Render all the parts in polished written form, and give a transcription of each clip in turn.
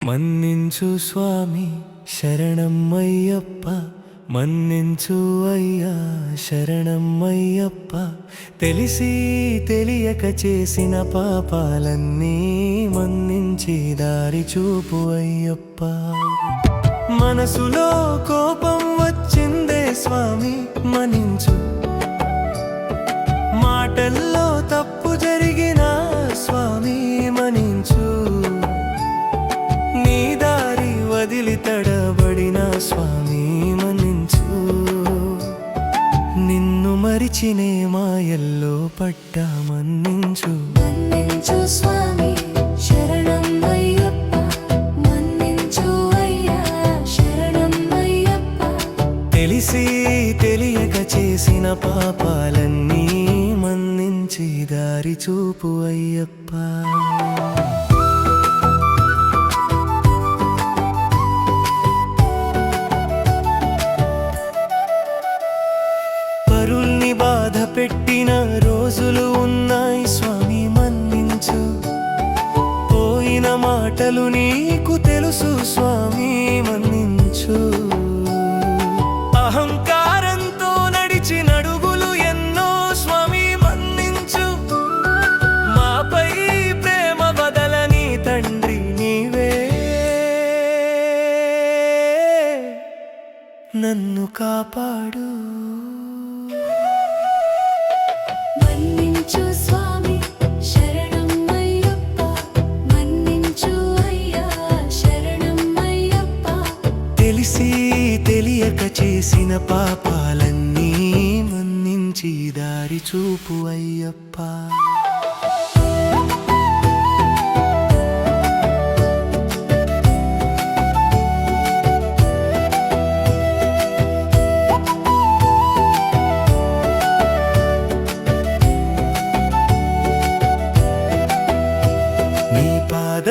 మన్నించు స్వామి శరణమయ్యప్ప, మన్నించు అయ్యా శరణమయ్యప్ప. తెలిసి తెలియక చేసిన పాపాలన్నీ మన్నించి దారి చూపు అయ్యప్ప. మనసులో కోపం వచ్చిందే స్వామి మన్నించు, మాటల్లో తప్పు జరిగిన స్వామి మన్నించు, నీ దారి వదిలి తడబడిన స్వామి మన్నించు, నిన్ను మరిచినే మాయల్లో పడ్డా మన్నించు. మన్నించు స్వామి శరణమయ్యప్ప, మన్నించు అయ్యా శరణమయ్యప్ప. తెలిసి తెలియక చేసిన పాపాలన్నీ మన్నించి దారి చూపు అయ్యప్ప. పరుల్ని బాధ పెట్టిన రోజులు ఉన్నాయి స్వామి మన్నించు, పోయిన మాటలు నీకు తెలుసు స్వామి మన్నించు, అహంకారంతో నడిచిన అడుగులు ఎన్నో స్వామి మన్నించు, మాపై ప్రేమ బదలని తండ్రి నీవే, నన్ను కాపాడు. మన్నించు స్వామి శరణమయ్యప్ప, మన్నించు అయ్యా శరణమయ్యప్ప. తెలిసి తెలియక చేసిన పాపాలన్నీ మన్నించి దారి చూపు అయ్యప్ప.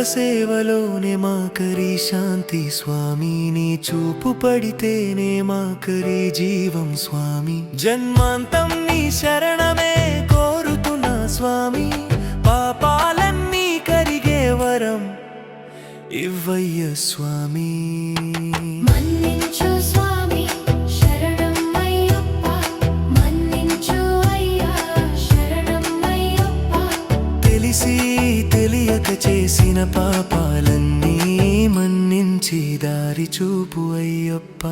సేవలోనే మాకరి శాంతి స్వామి, నీ చూపు పడితేనే మాకరి జీవం స్వామి, జన్మాంతం నీ శరణమే కోరుతున్నా స్వామి, పాపాలన్నీ కరిగే వరం ఇవ్వయ్య స్వామి. మన్నించు స్వామి శరణమయ్యప్ప, మన్నించు అయ్యా శరణమయ్యప్ప. తెలిసి తెలియక చేసిన పాపాలన్నీ మన్నించి దారి చూపు అయ్యప్ప.